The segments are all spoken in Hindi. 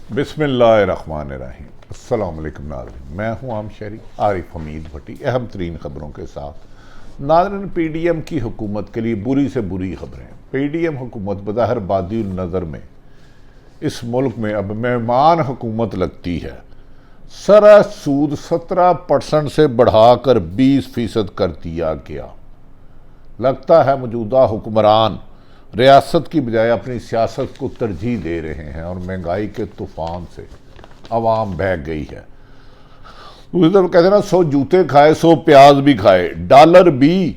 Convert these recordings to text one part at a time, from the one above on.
बिस्मिल्लाहिर्रहमानिर्रहीम। अस्सलाम वालेकुम नाज़रीन, मैं हूँ आम शहरी आरिफ हमीद भट्टी। अहम तरीन ख़बरों के साथ नाज़रीन, PDM की हुकूमत के लिए बुरी से बुरी खबरें। PDM हुकूमत बज़ाहिर बादी नज़र में इस मुल्क में अब मेहमान हुकूमत लगती है। सरा सूद 17% से बढ़ाकर 20% कर दिया गया। लगता है मौजूदा हुक्मरान रियासत की बजाय अपनी सियासत को तरजीह दे रहे हैं और महंगाई के तूफान से आवाम बह गई है। दूसरी तरफ कहते हैं ना, 100 जूते खाए 100 प्याज भी खाए, डॉलर भी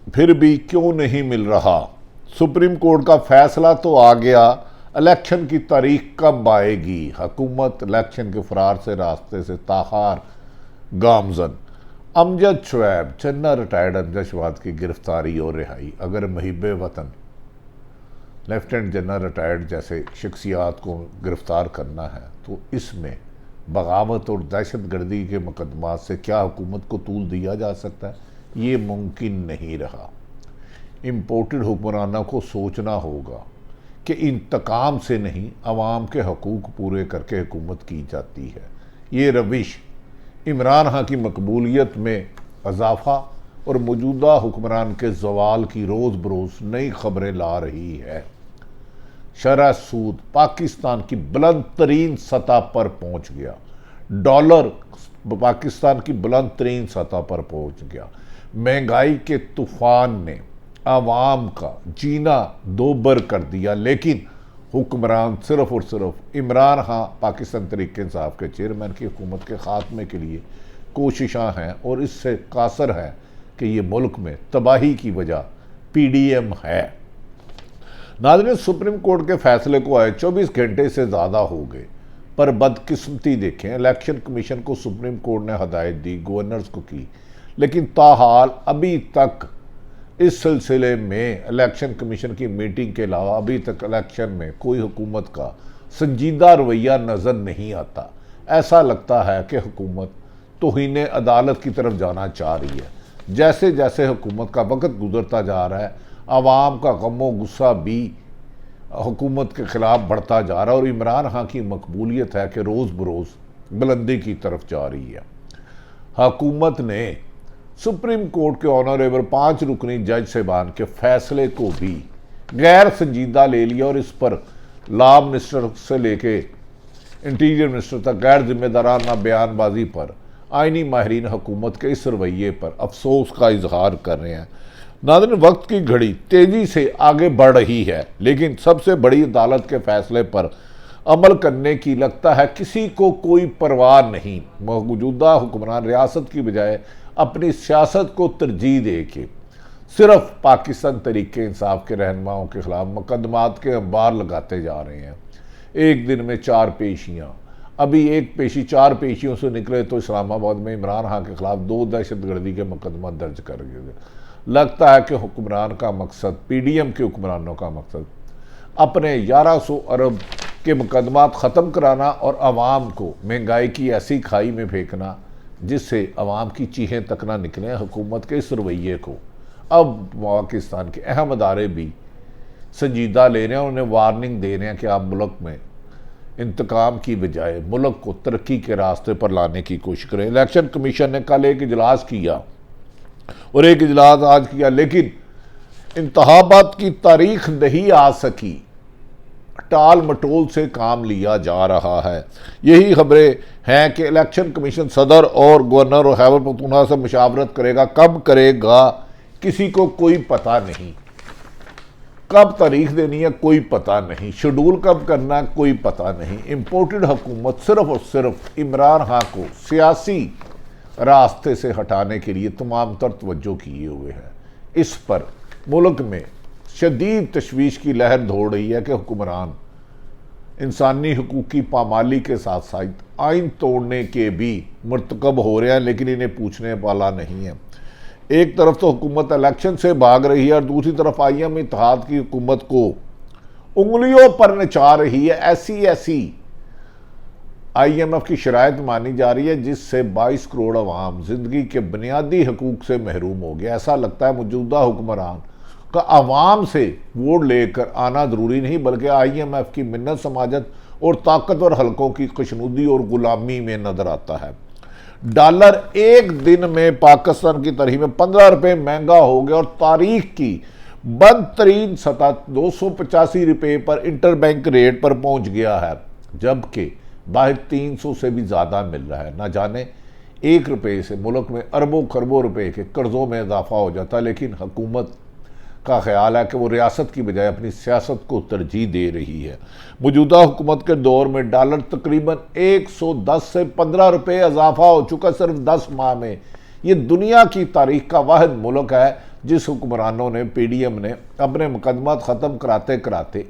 फिर भी क्यों नहीं मिल रहा। सुप्रीम कोर्ट का फैसला तो आ गया, इलेक्शन की तारीख कब आएगी। हुकूमत इलेक्शन के फरार से रास्ते से ताहार गामजन। अमजद शुएब चन्ना रिटायर्ड अमजद शुएब की गिरफ्तारी और रिहाई। अगर मुहिब्बे वतन लेफ्टिनेंट जनरल रिटायर्ड जैसे शख्सियात को गिरफ्तार करना है तो इसमें बगावत और दहशत गर्दी के मुकदमात से क्या हुकूमत को तूल दिया जा सकता है? ये मुमकिन नहीं रहा। इम्पोर्टेड हुक्मरानों को सोचना होगा कि इंतकाम से नहीं, अवाम के हकूक़ पूरे करके हुकूमत की जाती है। ये रविश इमरान खान की मकबूलियत में इजाफा और मौजूदा हुक्मरान के जवाल की रोज़ बरोज़ नई खबरें ला रही है। शरह सूद पाकिस्तान की बुलंद तरीन सतह पर पहुंच गया। डॉलर पाकिस्तान की बुलंद तरीन सतह पर पहुंच गया। महंगाई के तूफान ने आवाम का जीना दोबर कर दिया, लेकिन हुक्मरान सिर्फ और सिर्फ इमरान खान पाकिस्तान तहरीक इंसाफ के चेयरमैन की हुकूमत के खात्मे के लिए कोशिशां हैं और इससे कासर है कि ये मुल्क में तबाही की वजह PDM है। नाज़रीन, सुप्रीम कोर्ट के फैसले को आए 24 घंटे से ज़्यादा हो गए, पर बदकिस्मती देखें, इलेक्शन कमीशन को सुप्रीम कोर्ट ने हदायत दी, गवर्नर्स को की, लेकिन ताहाल अभी तक इस सिलसिले में इलेक्शन कमीशन की मीटिंग के अलावा अभी तक इलेक्शन में कोई हुकूमत का संजीदा रवैया नज़र नहीं आता। ऐसा लगता है कि हुकूमत तौहीन अदालत की तरफ जाना चाह रही है। जैसे जैसे हुकूमत का वक्त गुजरता जा रहा है, आवाम का गम गुस्सा भी हुकूमत के ख़िलाफ़ बढ़ता जा रहा है और इमरान खान की मकबूलियत है कि रोज़ बरोज़ बुलंदी की तरफ जा रही है। हुकूमत ने सुप्रीम कोर्ट के ऑनरेबल 5 रुकनी जज साहिबान के फैसले को भी गैर संजीदा ले लिया और इस पर लॉ मिनिस्टर से लेके इंटीरियर मिनिस्टर तक गैर जिम्मेदाराना बयानबाजी पर आइनी माहिरीन हुकूमत के इस रवैये पर अफसोस का इजहार कर रहे हैं। नाज़रीन, वक्त की घड़ी तेज़ी से आगे बढ़ रही है, लेकिन सबसे बड़ी अदालत के फैसले पर अमल करने की लगता है किसी को कोई परवाह नहीं। मौजूदा हुक्मरान रियासत की बजाय अपनी सियासत को तरजीह दे के सिर्फ पाकिस्तान तहरीक इंसाफ के रहनुमाओं के खिलाफ मुकदमात के अंबार लगाते जा रहे हैं। एक दिन में 4 पेशियाँ, अभी एक पेशी 4 पेशियों से निकले तो इस्लामाबाद में इमरान खान के खिलाफ 2 दहशत गर्दी के मुकदमा दर्ज कर दिए। लगता है कि हुक्मरान का मकसद, PDM के हुक्मरानों का मकसद अपने 1100 अरब के मुकदमात ख़त्म कराना और आवाम को महंगाई की ऐसी खाई में फेंकना जिससे आवाम की चीखें तक ना निकलें। हुकूमत के इस रवैये को अब पाकिस्तान के अहम अदारे भी संजीदा ले रहे हैं, उन्हें वार्निंग दे रहे हैं कि आप मुल्क में इंतकाम की बजाय मुल्क को तरक्की के रास्ते पर लाने की कोशिश करें। इलेक्शन कमीशन ने कल एक इजलास किया और एक इजलास आज किया, लेकिन इंतखाबात की तारीख नहीं आ सकी। टाल मटोल से काम लिया जा रहा है। यही खबरें हैं कि इलेक्शन कमीशन सदर और गवर्नर और खैबर पख्तूनख्वा से मुशावरत करेगा। कब करेगा किसी को कोई पता नहीं, कब तारीख देनी है कोई पता नहीं, शेड्यूल कब करना कोई पता नहीं। इम्पोर्टेड हुकूमत सिर्फ और सिर्फ इमरान खान को सियासी रास्ते से हटाने के लिए तमाम तर तवज्जो किए हुए है। इस पर मुल्क में शदीद तशवीश की लहर दौड़ रही है कि हुक्मरान इंसानी हकूक़ की पामाली के साथ साथ आइन तोड़ने के भी मरतकब हो रहे हैं, लेकिन इन्हें पूछने वाला नहीं है। एक तरफ तो हुकूमत इलेक्शन से भाग रही है और दूसरी तरफ IM इत्तेहाद की हुकूमत को उंगलियों पर नचा रही है। ऐसी IMF की शराइत मानी जा रही है जिससे 22 करोड़ अवाम जिंदगी के बुनियादी हकूक़ से महरूम हो गया। ऐसा लगता है मौजूदा हुक्मरान का आवाम से वोट लेकर आना ज़रूरी नहीं, बल्कि IMF की मिन्नत समाजत और ताकतवर हलकों की खुशनुदी और गुलामी में नजर आता है। डॉलर एक दिन में पाकिस्तान की तरह में 15 रुपए महंगा हो गया और तारीख की बंद तरीन सतह 285 रुपए पर इंटरबैंक रेट पर पहुंच गया है, जबकि बाहर 300 से भी ज़्यादा मिल रहा है। ना जाने 1 रुपये से मुल्क में अरबों खरबों रुपए के कर्ज़ों में इजाफा हो जाता, लेकिन हुकूमत का ख्याल है कि वो रियासत की बजाय अपनी सियासत को तरजीह दे रही है। मौजूदा हुकूमत के दौर में डॉलर तकरीबन 110 से 15 रुपये इजाफा हो चुका सिर्फ 10 माह में। ये दुनिया की तारीख का वाहिद मुल्क है जिस हुक्मरानों ने PDM ने अपने मुकदमात ख़त्म कराते कराते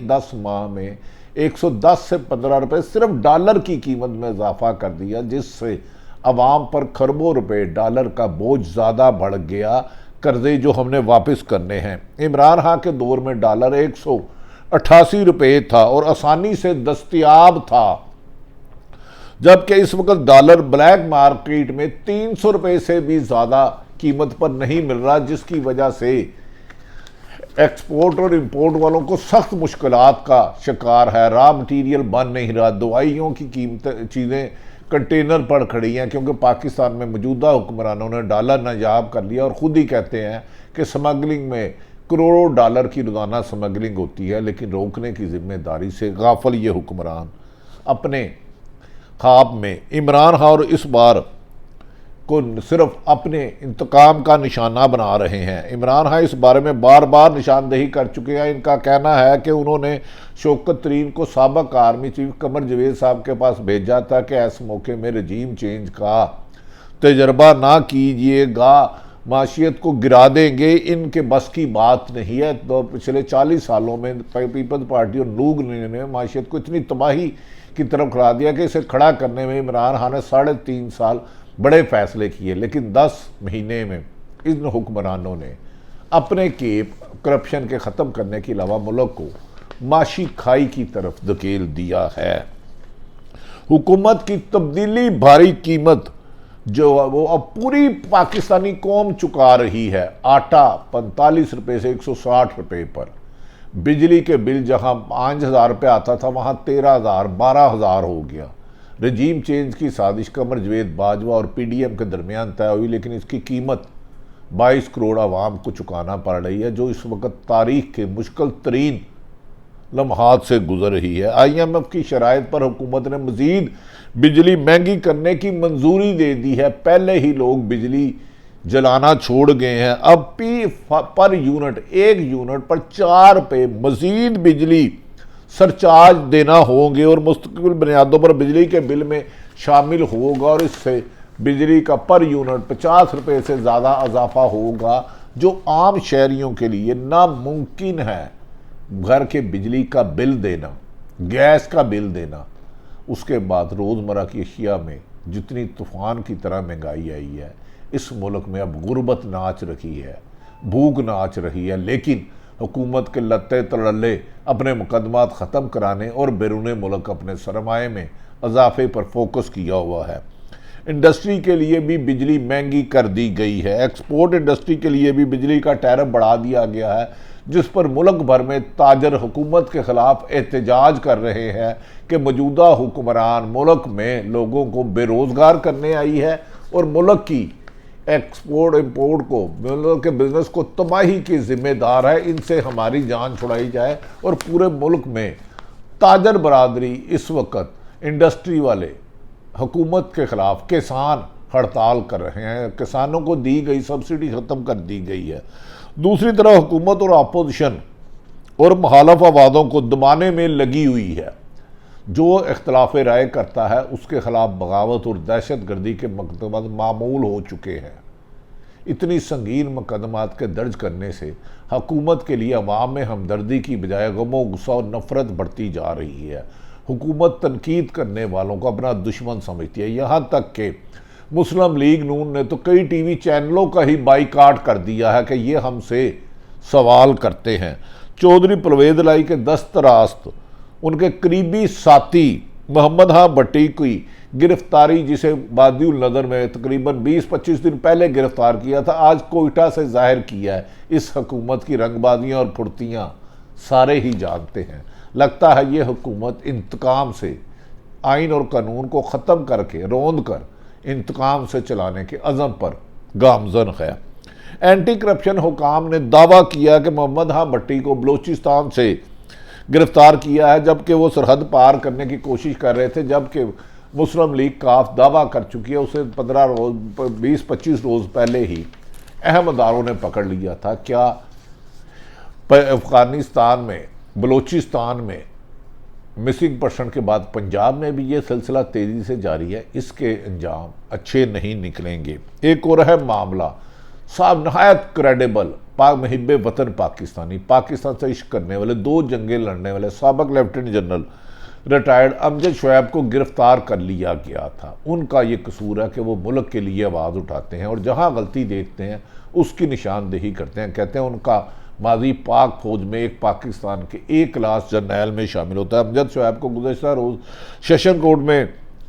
10 माह में 110 से 15 रुपये सिर्फ डॉलर की कीमत में इजाफा कर दिया, जिससे अवाम पर खरबों रुपए डॉलर का बोझ ज़्यादा बढ़ गया। कर्जे जो हमने वापस करने हैं। इमरान खान के दौर में डॉलर 188 रुपये था और आसानी से दस्तयाब था, जबकि इस वक्त डॉलर ब्लैक मार्केट में 300 रुपये से भी ज़्यादा कीमत पर नहीं मिल रहा, जिसकी वजह से एक्सपोर्ट और इंपोर्ट वालों को सख्त मुश्किलात का शिकार है। रॉ मटीरियल बन नहीं रहा, दवाइयों की कीमत चीज़ें कंटेनर पर खड़ी हैं, क्योंकि पाकिस्तान में मौजूदा हुक्मरानों ने डॉलर नायाब कर लिया और ख़ुद ही कहते हैं कि स्मगलिंग में करोड़ों डॉलर की रोज़ाना स्मगलिंग होती है, लेकिन रोकने की जिम्मेदारी से गाफिल ये हुक्मरान अपने ख्वाब में इमरान खान और इस बार को सिर्फ अपने इंतकाम का निशाना बना रहे हैं। इमरान खान इस बारे में बार बार निशानदेही कर चुके हैं। इनका कहना है कि उन्होंने शौकत तरीन को साबिक आर्मी चीफ कमर जवेद साहब के पास भेजा था कि ऐसे मौके में रजीम चेंज का तजर्बा ना कीजिएगा, माशियत को गिरा देंगे, इनके बस की बात नहीं है। तो पिछले 40 सालों में पीपल्स पार्टी और नूग ने माशियत को इतनी तबाही की तरफ खड़ा दिया कि इसे खड़ा करने में इमरान खान ने 3.5 साल बड़े फैसले किए, लेकिन 10 महीने में इन हुक्मरानों ने अपने केप करप्शन के ख़त्म करने के अलावा मुल्क को माशी खाई की तरफ धकेल दिया है। हुकूमत की तब्दीली भारी कीमत जो वो अब पूरी पाकिस्तानी कौम चुका रही है। आटा 45 रुपये से 160 रुपये पर, बिजली के बिल जहां 5,000 रुपये आता था वहां 13,000 12,000 हो गया। रजीम चेंज की साजिश कमर जवेद बाजवा और PDM के दरमियान तय हुई, लेकिन इसकी कीमत 22 करोड़ आवाम को चुकाना पड़ रही है, जो इस वक्त तारीख के मुश्किल तरीन लम्हात से गुजर रही है। IMF की शराइत पर हुकूमत ने मजीद बिजली महंगी करने की मंजूरी दे दी है। पहले ही लोग बिजली जलाना छोड़ गए हैं। अब पर यूनिट 1 यूनिट पर 4 रुपये मजीद बिजली सरचार्ज देना होंगे और मुस्तकिल बुनियादों पर बिजली के बिल में शामिल होगा, और इससे बिजली का पर यूनिट 50 रुपये से ज़्यादा इजाफा होगा, जो आम शहरियों के लिए नामुमकिन है। घर के बिजली का बिल देना, गैस का बिल देना, उसके बाद रोज़मर्रा की अशिया में जितनी तूफ़ान की तरह महंगाई आई है, इस मुल्क में अब गुर्बत नाच रही है, भूख नाच रही है। लेकिन हुकूमत के लत्ते तड़ल्ले अपने मुकदमात ख़त्म कराने और बैरून मुल्क अपने सरमाए में इजाफे पर फोकस किया हुआ है। इंडस्ट्री के लिए भी बिजली महंगी कर दी गई है। एक्सपोर्ट इंडस्ट्री के लिए भी बिजली का टैरिफ बढ़ा दिया गया है, जिस पर मुल्क भर में ताजर हुकूमत के खिलाफ एहतजाज कर रहे हैं कि मौजूदा हुक्मरान मुल्क में लोगों को बेरोज़गार करने आई है और मुल्क की एक्सपोर्ट इंपोर्ट को, मुल्क के बिजनेस को तबाही की जिम्मेदार है। इनसे हमारी जान छुड़ाई जाए। और पूरे मुल्क में ताजर बरादरी इस वक्त इंडस्ट्री वाले हुकूमत के खिलाफ किसान हड़ताल कर रहे हैं। किसानों को दी गई सब्सिडी ख़त्म कर दी गई है। दूसरी तरफ हुकूमत और अपोजिशन और मुखालफ आवाज़ों को दबाने में लगी हुई है। जो इख्तलाफ राय करता है उसके खिलाफ बगावत और दहशत गर्दी के मुकदमात मामूल हो चुके हैं। इतनी संगीन मुकदमात के दर्ज करने से हुकूमत के लिए अवाम में हमदर्दी की बजाय गमो गुस्सा और नफरत बढ़ती जा रही है। हुकूमत तनकीद करने वालों को अपना दुश्मन समझती है। यहाँ तक कि मुस्लिम लीग नून ने तो कई TV चैनलों का ही बाइकाट कर दिया है कि ये हमसे सवाल करते हैं। चौधरी परवेज़ इलाही के दस्तरास्त उनके करीबी साथी मोहम्मद खां भट्टी की गिरफ्तारी, जिसे बादिउल नज़र में तकरीबन 20-25 दिन पहले गिरफ्तार किया था, आज कोयटा से जाहिर किया है। इस हुकूमत की रंगबाजियाँ और फुर्तियाँ सारे ही जानते हैं। लगता है ये हुकूमत इंतकाम से आइन और कानून को ख़त्म करके रौंद कर इंतकाम से चलाने के अज़म पर गामजन है। एंटी करप्शन हुकाम ने दावा किया कि मोहम्मद हाँ भट्टी को बलूचिस्तान से गिरफ्तार किया है, जबकि वो सरहद पार करने की कोशिश कर रहे थे, जबकि मुस्लिम लीग काफ दावा कर चुकी है उसे 15 रोज़ 20-25 रोज़ पहले ही अहम अदारों ने पकड़ लिया था। क्या अफगानिस्तान में, बलूचिस्तान में मिसिंग पर्सन के बाद पंजाब में भी ये सिलसिला तेज़ी से जारी है? इसके अंजाम अच्छे नहीं निकलेंगे। एक और है मामला साहब नहायत क्रेडिबल मुहिब वतन पाकिस्तानी, पाकिस्तान से इश्क करने वाले, 2 जंगें लड़ने वाले साबिक lieutenant general retired Amjad Shoaib को गिरफ्तार कर लिया गया था। उनका ये कसूर है कि वो मुल्क के लिए आवाज़ उठाते हैं और जहाँ गलती देखते हैं उसकी निशानदेही करते हैं। कहते हैं उनका माजी पाक फौज में एक पाकिस्तान के A क्लास जर्नैल में शामिल होता है। अमजद शुएब को गुज़श्ता रोज़ सेशन कोर्ट में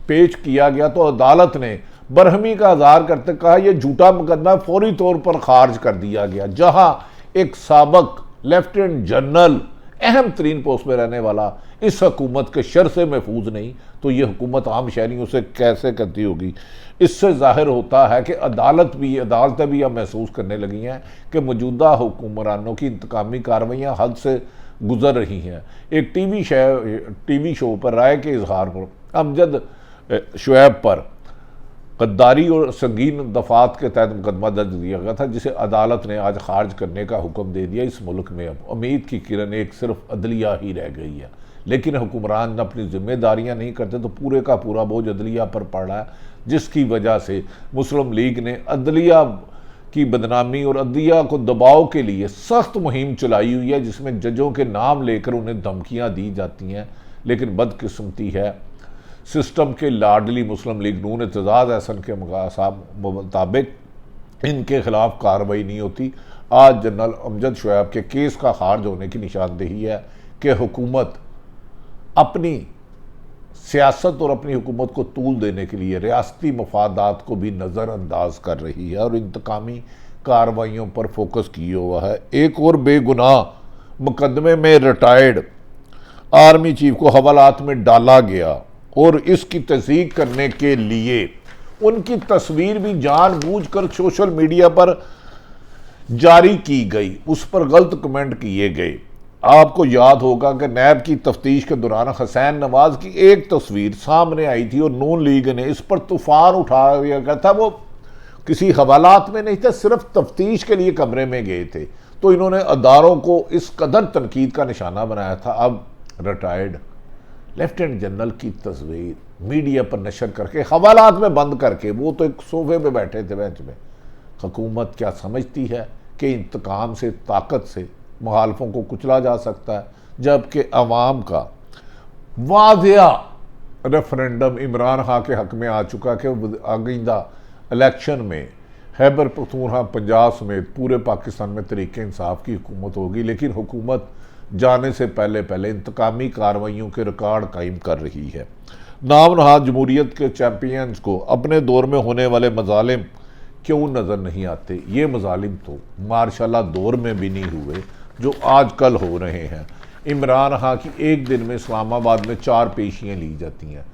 पेश किया गया तो अदालत ने बरहमी का इज़हार करते कहा यह झूठा मुकदमा फौरी तौर पर खारिज कर दिया गया। जहां एक साबिक लेफ्टिनेंट जनरल अहम तरीन पोस्ट में रहने वाला इस हुकूमत के शर से महफूज नहीं, तो ये हुकूमत आम शहरियों से कैसे करती होगी? इससे जाहिर होता है कि अदालतें भी अब महसूस करने लगी हैं कि मौजूदा हुक्मरानों की इंतकामी कार्रवाइयाँ हद से गुजर रही हैं। एक टीवी शो पर राय के इजहार पर अमजद शुएब पर गद्दारी और संगीन दफात के तहत मुकदमा दर्ज दिया गया था, जिसे अदालत ने आज खारिज करने का हुक्म दे दिया। इस मुल्क में अब उम्मीद की किरण एक सिर्फ अदलिया ही रह गई है, लेकिन हुक्मरान अपनी जिम्मेदारियां नहीं करते तो पूरे का पूरा बोझ अदलिया पर पड़ रहा है, जिसकी वजह से मुस्लिम लीग ने अदलिया की बदनामी और अदलिया को दबाव के लिए सख्त मुहिम चलाई हुई है, जिसमें जजों के नाम लेकर उन्हें धमकियाँ दी जाती हैं। लेकिन बदकिस्मती है सिस्टम के लाडली मुस्लिम लीग नून एतजाज़ एहसन के मुताबिक इनके खिलाफ कार्रवाई नहीं होती। आज जनरल अमजद शुएब के केस का खारिज होने की निशानदेही है कि हुकूमत अपनी सियासत और अपनी हुकूमत को तूल देने के लिए रियासती मफादात को भी नज़रअंदाज कर रही है और इंतकामी कार्रवाइयों पर फोकस किया हुआ है। एक और बेगुनाह मुकदमे में रिटायर्ड आर्मी चीफ को हवालात में डाला गया और इसकी तस्दीक करने के लिए उनकी तस्वीर भी जानबूझकर सोशल मीडिया पर जारी की गई, उस पर गलत कमेंट किए गए। आपको याद होगा कि नैब की तफ्तीश के दौरान हुसैन नवाज की एक तस्वीर सामने आई थी और नून लीग ने इस पर तूफान उठा दिया गया था। वो किसी हवालात में नहीं थे, सिर्फ तफ्तीश के लिए कमरे में गए थे, तो इन्होंने अदारों को इस कदर तनकीद का निशाना बनाया था। अब रिटायर्ड लेफ्टिनेंट जनरल की तस्वीर मीडिया पर नशर करके हवालात में बंद करके, वो तो एक सोफे पे बैठे थे बेंच में। हुकूमत क्या समझती है कि इंतकाम से, ताकत से मुखालफों को कुचला जा सकता है, जबकि अवाम का वाज़िया रेफरेंडम इमरान खान के हक में आ चुका कि आइंदा इलेक्शन में खैबर पख्तूनख्वा, पंजाब समेत पूरे पाकिस्तान में तरीके इंसाफ की हुकूमत होगी। लेकिन हुकूमत जाने से पहले पहले इंतकामी कार्रवाइयों के रिकॉर्ड कायम कर रही है। नाम नहाद जमहूरियत के चैम्पियंस को अपने दौर में होने वाले मजालिम क्यों नज़र नहीं आते? ये मजालिम तो मार्शल दौर में भी नहीं हुए जो आजकल हो रहे हैं। इमरान खान की एक दिन में इस्लामाबाद में 4 पेशियाँ ली जाती हैं,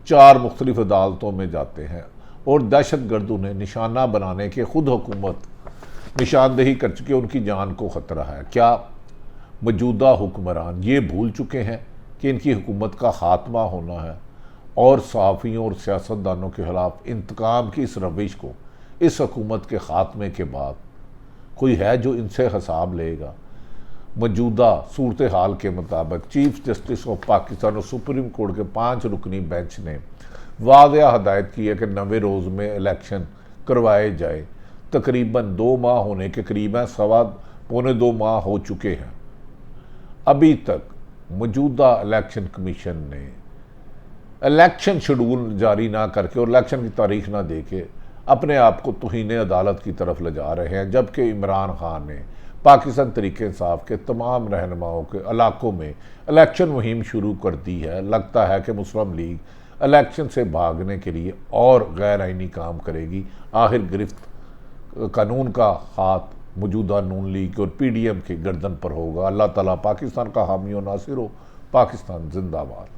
4 मुख्तलिफ अदालतों में जाते हैं और दहशत गर्द उन्हें निशाना बनाने के खुद हुकूमत निशानदेही कर चुकी है, उनकी जान को ख़तरा है। क्या मौजूदा हुक्मरान ये भूल चुके हैं कि इनकी हुकूमत का ख़ात्मा होना है और सहाफ़ियों और सियासतदानों के ख़िलाफ़ इंतकाम की इस रविश को इस हुकूमत के ख़ात्मे के बाद कोई है जो इनसे हिसाब लेगा? मौजूदा सूरत हाल के मुताबिक चीफ जस्टिस ऑफ पाकिस्तान और सुप्रीम कोर्ट के 5 रुकनी बेंच ने वाज़ेह हदायत की है कि 90 रोज़ में इलेक्शन करवाए जाए। तकरीबन 2 माह होने के करीब हैं, पौने 2 माह हो चुके हैं। अभी तक मौजूदा इलेक्शन कमीशन ने इलेक्शन शेड्यूल जारी ना करके और इलेक्शन की तारीख ना दे के अपने आप को तौहीन अदालत की तरफ ले जा रहे हैं, जबकि इमरान खान ने पाकिस्तान तरीके इंसाफ के तमाम रहनुमाओं के इलाकों में इलेक्शन मुहिम शुरू कर दी है। लगता है कि मुस्लिम लीग इलेक्शन से भागने के लिए और गैर आइनी काम करेगी। आखिर गिरफ्त कानून का हाथ मौजूदा नून लीग और PDM के गर्दन पर होगा। अल्लाह ताला पाकिस्तान का हामी और नासिर हो। पाकिस्तान जिंदाबाद।